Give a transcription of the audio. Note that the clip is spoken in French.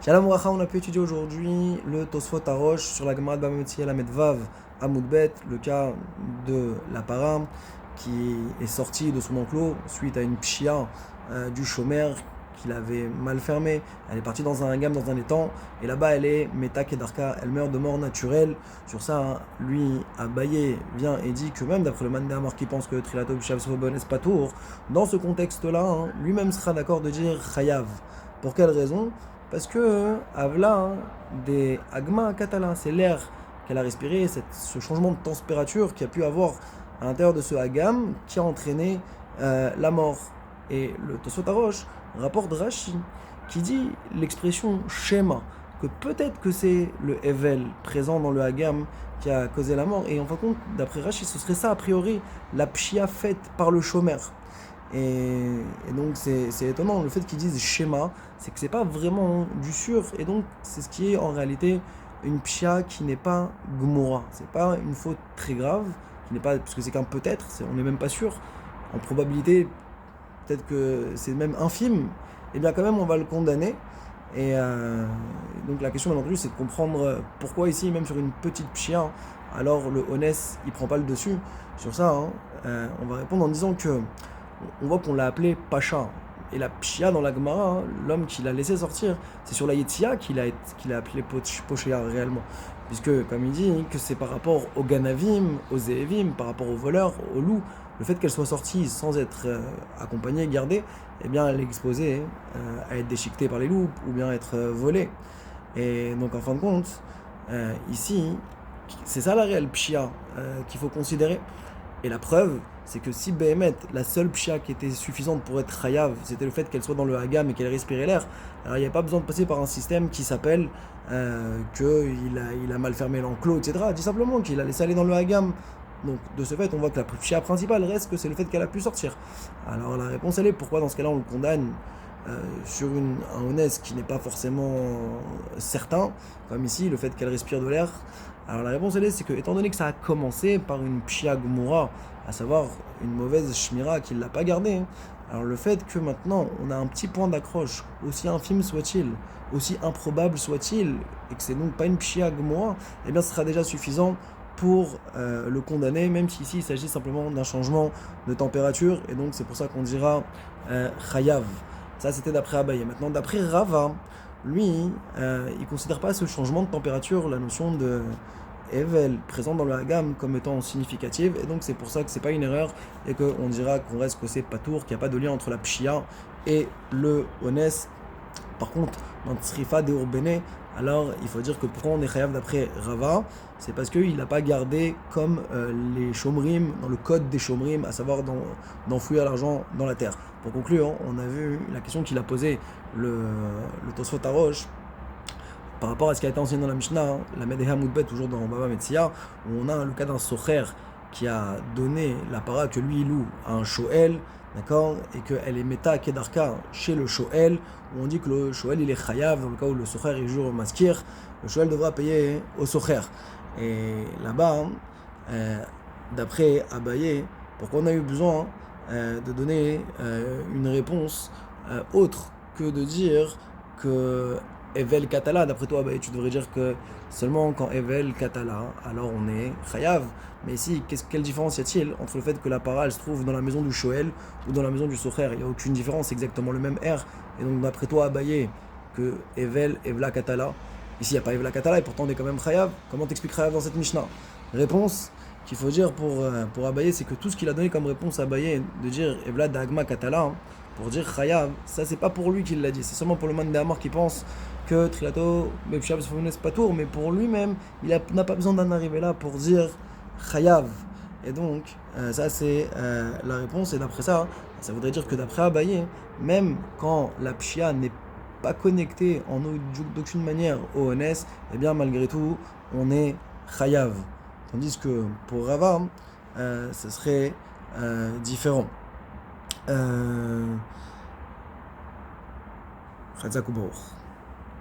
Shalom Racha, on a pu étudier aujourd'hui le Tosfot Arosh sur la Gemara de Bava Metzia la Medvav Amud Bet, le cas de la para qui est sortie de son enclos suite à une pshia du chômeur qu'il avait mal fermé. Elle est partie dans un hagam, dans un étang, et là-bas elle est Meta Kedarka, elle meurt de mort naturelle. Sur ça, lui, Abaye vient et dit que même d'après le Man Amar qui pense que Trilato Bishav Sobon est Patour, dans ce contexte-là, lui-même sera d'accord de dire Chayav. Pour quelle raison? Parce que Avla, des Agma Katala, c'est l'air qu'elle a respiré, ce changement de température qui a pu avoir à l'intérieur de ce Hagam qui a entraîné la mort. Et le Tosfot Arosh rapporte Rashi qui dit l'expression Shema, que peut-être que c'est le Evel présent dans le Hagam qui a causé la mort. Et en fin de compte, d'après Rashi, ce serait ça a priori la pshia faite par le chômeur. Et donc c'est étonnant, le fait qu'ils disent schéma, c'est que c'est pas vraiment du sûr, et donc c'est ce qui est en réalité une pshia qui n'est pas gmora, c'est pas une faute très grave, qui n'est pas, parce que c'est qu'un peut-être, on n'est même pas sûr, en probabilité, peut-être que c'est même infime, et bien quand même on va le condamner. Et donc la question bien entendu c'est de comprendre pourquoi ici, même sur une petite pshia, alors le honest il prend pas le dessus sur ça. On va répondre en disant que on voit qu'on l'a appelé Pacha. Et la Pshia dans la Gemara, l'homme qui l'a laissé sortir, c'est sur la Yetzia qu'il a appelé Pochea réellement. Puisque, comme il dit, que c'est par rapport aux Ganavim, aux Zévim, par rapport aux voleurs, aux loups, le fait qu'elle soit sortie sans être accompagnée, gardée, eh bien, elle est exposée à être déchiquetée par les loups ou bien être volée. Et donc, en fin de compte, ici, c'est ça la réelle Pshia qu'il faut considérer. Et la preuve, c'est que si Behemet, la seule pshia qui était suffisante pour être chayav, c'était le fait qu'elle soit dans le hagam et qu'elle respirait l'air, alors il n'y a pas besoin de passer par un système qui s'appelle qu'il a mal fermé l'enclos, etc. Dit simplement qu'il a laissé aller dans le hagam. Donc de ce fait, on voit que la pshia principale reste que c'est le fait qu'elle a pu sortir. Alors la réponse elle est pourquoi dans ce cas-là on le condamne sur un honnête qui n'est pas forcément certain, comme ici, le fait qu'elle respire de l'air. Alors la réponse elle est, c'est que étant donné que ça a commencé par une pshia gmura, à savoir une mauvaise shmira qui ne l'a pas gardée, alors le fait que maintenant on a un petit point d'accroche, aussi infime soit-il, aussi improbable soit-il, et que c'est donc pas une pshia gmura, eh bien ce sera déjà suffisant pour le condamner, même si ici il s'agit simplement d'un changement de température, et donc c'est pour ça qu'on dira chayav. Ça c'était d'après Abaye. Maintenant d'après Rava, lui, il ne considère pas ce changement de température, la notion de Evel présente dans le Hagam comme étant significative, et donc c'est pour ça que c'est pas une erreur et qu'on dira qu'on reste que c'est patour, qu'il n'y a pas de lien entre la pshia et le honest. Par contre, dans Tsrifa de Urbene, alors il faut dire que pourquoi on est chayav d'après Rava, c'est parce qu'il n'a pas gardé comme les shomrim, dans le code des shomrim, à savoir d'enfouir l'argent dans la terre. Pour conclure, on a vu la question qu'il a posée le Tosfot Arosh par rapport à ce qui a été enseigné dans la Mishnah, la Medeha Moudbet, toujours dans Bava Metzia, où on a le cas d'un socher qui a donné la para que lui il loue à un shoel, d'accord, et qu'elle est meta kedarka chez le shoel, où on dit que le shoel il est chayav, dans le cas où le socher il jure au maskir, le shoel devra payer au socher. Et là-bas, d'après Abaye, pourquoi on a eu besoin de donner une réponse autre que de dire que Evel Katala, d'après toi, bah, tu devrais dire que seulement quand Evel Katala, alors on est Chayav. Mais ici, quelle différence y a-t-il entre le fait que la para elle se trouve dans la maison du Shoel ou dans la maison du Socher? Il n'y a aucune différence, c'est exactement le même air. Et donc, d'après toi, Abaye, que Evla Katala, ici il n'y a pas Evla Katala et pourtant on est quand même Chayav. Comment t'expliques Chayav dans cette Mishnah? Réponse qu'il faut dire pour Abaye, c'est que tout ce qu'il a donné comme réponse à Abaye, de dire Evla Dagma Katala, pour dire Chayav, ça c'est pas pour lui qu'il l'a dit, c'est seulement pour le man d'Amar qui pense que Trilato, c'est pas tour, mais pour lui-même, il n'a pas besoin d'en arriver là pour dire Chayav. Et donc, ça c'est la réponse, et d'après ça, ça voudrait dire que d'après Abaye, même quand la pshia n'est pas connectée en d'aucune manière au honest, eh bien malgré tout, on est Chayav. Tandis que pour Rava, ce serait différent. Chazak ou Baruch.